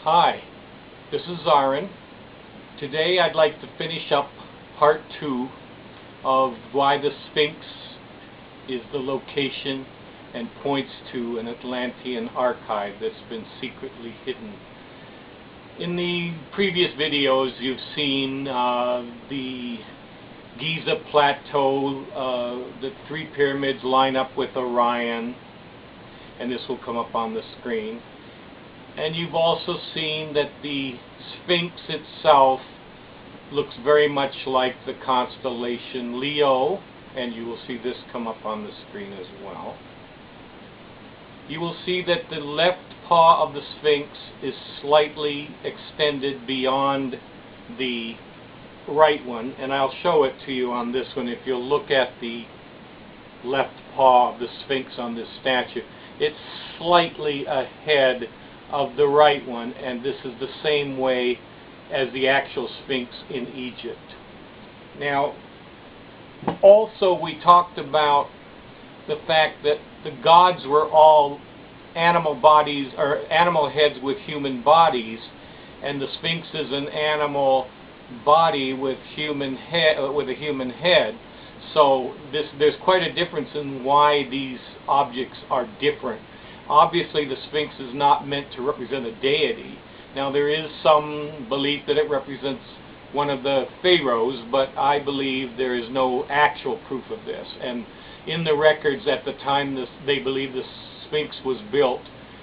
Hi, this is Zarin. Today I'd like to finish up part 2 of why the Sphinx is the location and points to an Atlantean archive that's been secretly hidden. In the previous videos you've seen the Giza Plateau, the 3 pyramids line up with Orion, and this will come up on the screen. And you've also seen that the Sphinx itself looks very much like the constellation Leo, and you will see this come up on the screen as well. You will see that the left paw of the Sphinx is slightly extended beyond the right one, and I'll show it to you on this one. If you'll look at the left paw of the Sphinx on this statue, it's slightly ahead of the right one, and this is the same way as the actual Sphinx in Egypt. Now, also we talked about the fact that the gods were all animal bodies, or animal heads with human bodies, and the Sphinx is an animal body with a human head. So there's quite a difference in why these objects are different. Obviously, the Sphinx is not meant to represent a deity. Now, there is some belief that it represents one of the pharaohs, but I believe there is no actual proof of this. And in the records at the time they believe the Sphinx was built,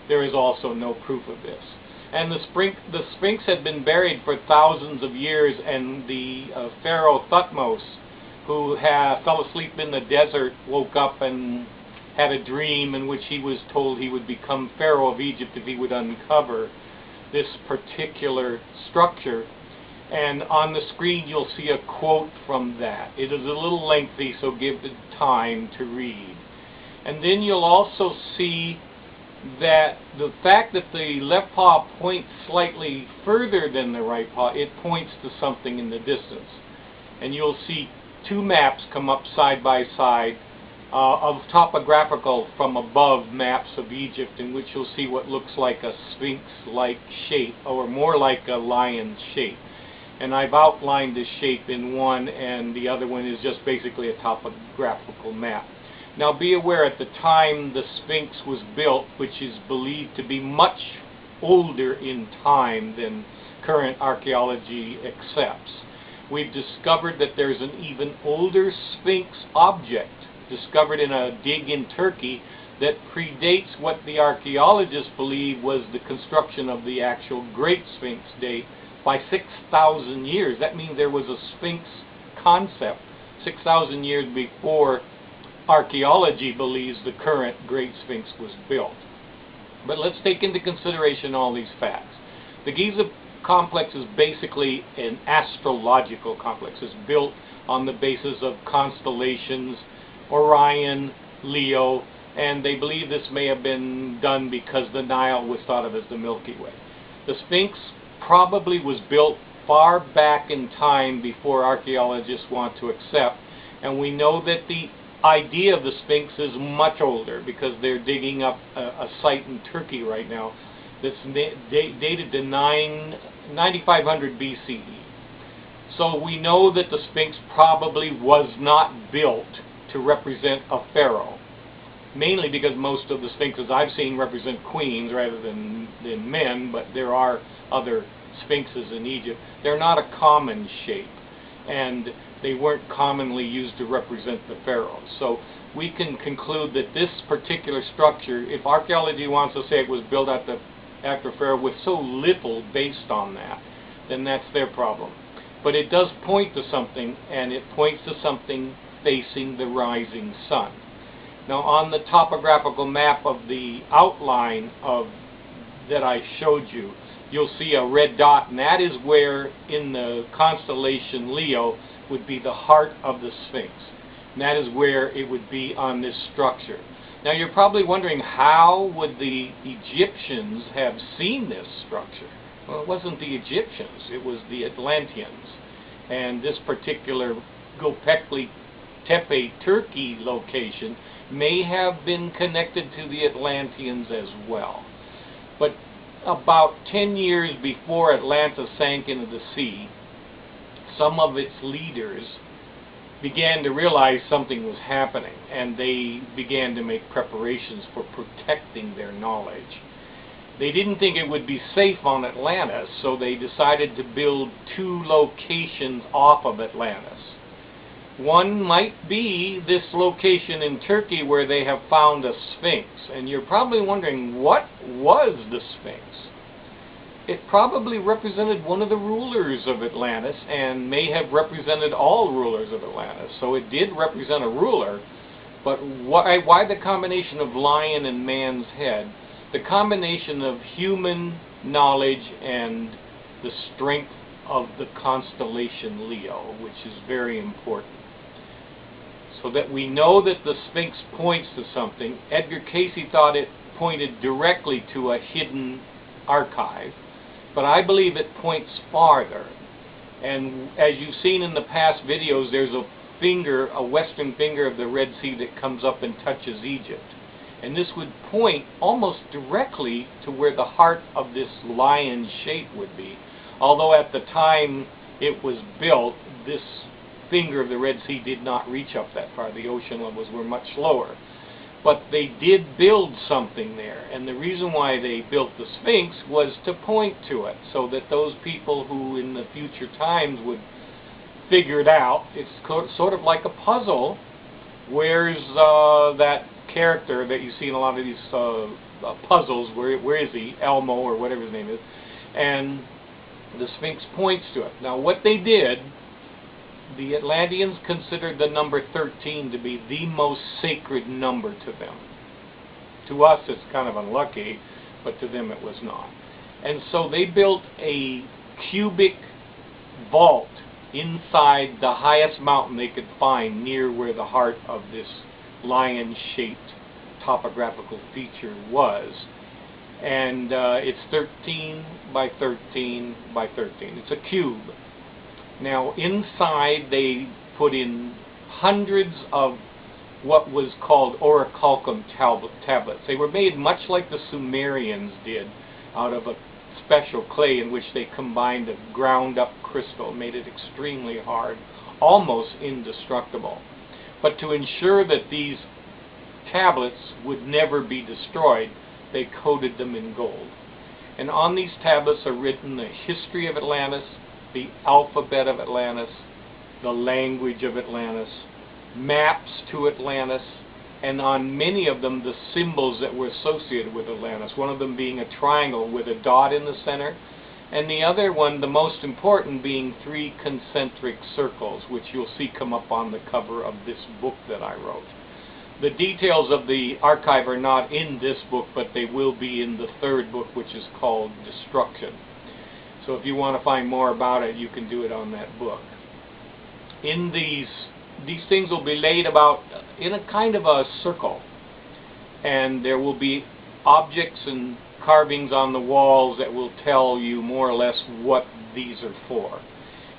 there is also no proof of this. And the Sphinx had been buried for thousands of years, and the pharaoh Thutmose, who fell asleep in the desert, woke up and had a dream in which he was told he would become Pharaoh of Egypt if he would uncover this particular structure. And on the screen you'll see a quote from that. It is a little lengthy, so give it time to read. And then you'll also see that the fact that the left paw points slightly further than the right paw, it points to something in the distance. And you'll see 2 maps come up side by side of topographical from above maps of Egypt, in which you'll see what looks like a Sphinx-like shape, or more like a lion shape. And I've outlined this shape in one, and the other one is just basically a topographical map. Now be aware, at the time the Sphinx was built, which is believed to be much older in time than current archaeology accepts, we've discovered that there's an even older Sphinx object discovered in a dig in Turkey that predates what the archaeologists believe was the construction of the actual Great Sphinx date by 6,000 years. That means there was a Sphinx concept 6,000 years before archaeology believes the current Great Sphinx was built. But let's take into consideration all these facts. The Giza complex is basically an astrological complex. It's built on the basis of constellations, Orion, Leo, and they believe this may have been done because the Nile was thought of as the Milky Way. The Sphinx probably was built far back in time before archaeologists want to accept, and we know that the idea of the Sphinx is much older because they're digging up a site in Turkey right now that's dated to 9500 BCE. So we know that the Sphinx probably was not built to represent a pharaoh, mainly because most of the Sphinxes I've seen represent queens rather than men, but there are other Sphinxes in Egypt. They're not a common shape, and they weren't commonly used to represent the pharaohs. So we can conclude that this particular structure, if archaeology wants to say it was built after pharaoh with so little based on that, then that's their problem. But it does point to something, and it points to something facing the rising sun. Now, on the topographical map of the outline that I showed you, you'll see a red dot, and that is where in the constellation Leo would be the heart of the Sphinx. And that is where it would be on this structure. Now you're probably wondering, how would the Egyptians have seen this structure? Well, it wasn't the Egyptians, it was the Atlanteans. And this particular Göbekli Tepe, Turkey location may have been connected to the Atlanteans as well. But about 10 years before Atlantis sank into the sea, some of its leaders began to realize something was happening, and they began to make preparations for protecting their knowledge. They didn't think it would be safe on Atlantis, so they decided to build 2 locations off of Atlantis. One might be this location in Turkey where they have found a Sphinx. And you're probably wondering, what was the Sphinx? It probably represented one of the rulers of Atlantis, and may have represented all rulers of Atlantis. So it did represent a ruler, but why the combination of lion and man's head? The combination of human knowledge and the strength of the constellation Leo, which is very important. So that we know that the Sphinx points to something. Edgar Cayce thought it pointed directly to a hidden archive, but I believe it points farther. And as you've seen in the past videos, there's a finger, a western finger of the Red Sea that comes up and touches Egypt. And this would point almost directly to where the heart of this lion shape would be. Although at the time it was built, this finger of the Red Sea did not reach up that far. The ocean levels were much lower. But they did build something there. And the reason why they built the Sphinx was to point to it, so that those people who in the future times would figure it out. It's sort of like a puzzle. Where's that character that you see in a lot of these puzzles? Where is he? Elmo, or whatever his name is. And the Sphinx points to it. Now what they did, the Atlanteans considered the number 13 to be the most sacred number to them. To us it's kind of unlucky, but to them it was not. And so they built a cubic vault inside the highest mountain they could find, near where the heart of this lion-shaped topographical feature was. And it's 13 by 13 by 13. It's a cube. Now inside they put in hundreds of what was called orichalcum tablets. They were made much like the Sumerians did, out of a special clay in which they combined a ground up crystal, made it extremely hard, almost indestructible. But to ensure that these tablets would never be destroyed, they coated them in gold. And on these tablets are written the history of Atlantis, the alphabet of Atlantis, the language of Atlantis, maps to Atlantis, and on many of them the symbols that were associated with Atlantis, one of them being a triangle with a dot in the center, and the other one, the most important, being 3 concentric circles, which you'll see come up on the cover of this book that I wrote. The details of the archive are not in this book, but they will be in the 3rd book, which is called Destruction. So if you want to find more about it, you can do it on that book. In these things will be laid about in a kind of a circle, and there will be objects and carvings on the walls that will tell you more or less what these are for.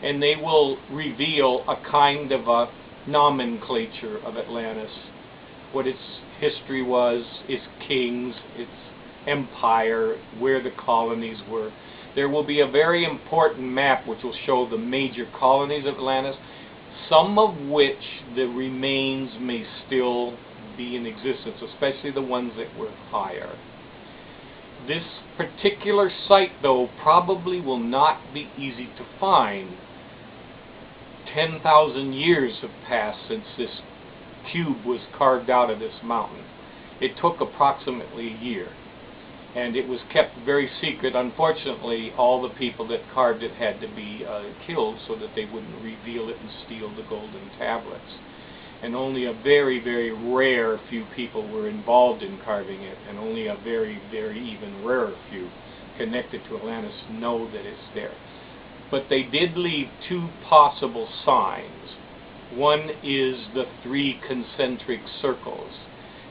And they will reveal a kind of a nomenclature of Atlantis, what its history was, its kings, its empire, where the colonies were. There will be a very important map which will show the major colonies of Atlantis, some of which the remains may still be in existence, especially the ones that were higher. This particular site, though, probably will not be easy to find. 10,000 years have passed since this cube was carved out of this mountain. It took approximately a year, and it was kept very secret. Unfortunately, all the people that carved it had to be killed so that they wouldn't reveal it and steal the golden tablets. And only a very, very rare few people were involved in carving it, and only a very, very even rarer few connected to Atlantis know that it's there. But they did leave 2 possible signs. One is the 3 concentric circles.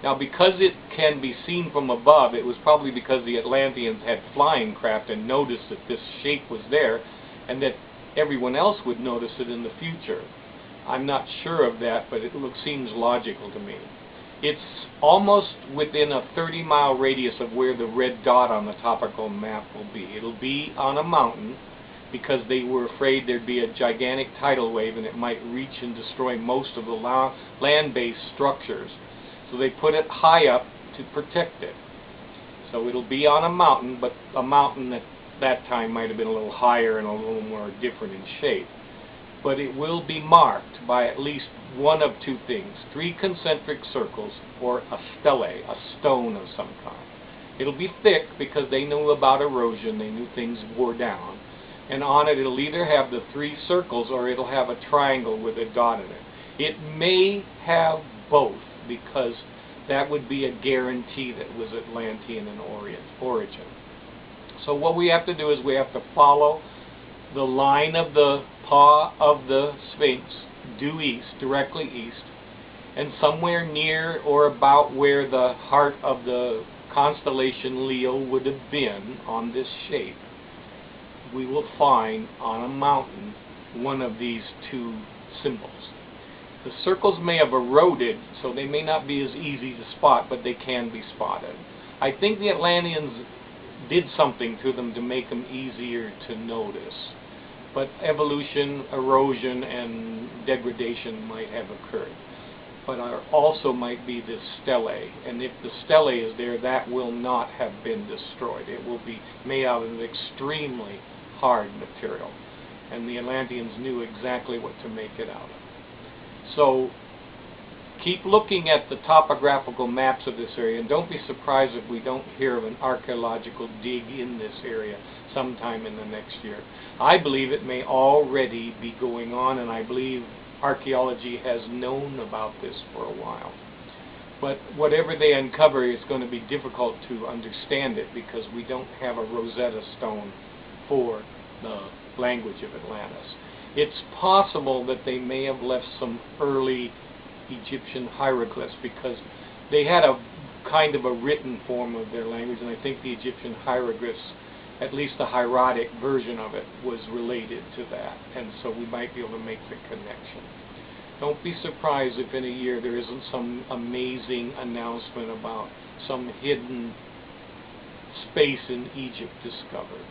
Now, because it can be seen from above, it was probably because the Atlanteans had flying craft and noticed that this shape was there, and that everyone else would notice it in the future. I'm not sure of that, but it seems logical to me. It's almost within a 30-mile radius of where the red dot on the topical map will be. It'll be on a mountain because they were afraid there'd be a gigantic tidal wave and it might reach and destroy most of the land-based structures. So they put it high up to protect it. So it'll be on a mountain, but a mountain at that time might have been a little higher and a little more different in shape. But it will be marked by at least one of two things: 3 concentric circles or a stele, a stone of some kind. It'll be thick because they knew about erosion, they knew things wore down. And on it, it'll either have the 3 circles or it'll have a triangle with a dot in it. It may have both, because that would be a guarantee that it was Atlantean in origin. So what we have to do is we have to follow the line of the paw of the Sphinx due east, directly east, and somewhere near or about where the heart of the constellation Leo would have been on this shape, we will find on a mountain one of these 2 symbols. The circles may have eroded, so they may not be as easy to spot, but they can be spotted. I think the Atlanteans did something to them to make them easier to notice. But evolution, erosion, and degradation might have occurred. But also might be this stele, and if the stele is there, that will not have been destroyed. It will be made out of an extremely hard material, and the Atlanteans knew exactly what to make it out of. So keep looking at the topographical maps of this area, and don't be surprised if we don't hear of an archaeological dig in this area sometime in the next year. I believe it may already be going on, and I believe archaeology has known about this for a while. But whatever they uncover is going to be difficult to understand it, because we don't have a Rosetta Stone for the language of Atlantis. It's possible that they may have left some early Egyptian hieroglyphs, because they had a kind of a written form of their language, and I think the Egyptian hieroglyphs, at least the hieratic version of it, was related to that, and so we might be able to make the connection. Don't be surprised if in a year there isn't some amazing announcement about some hidden space in Egypt discovered.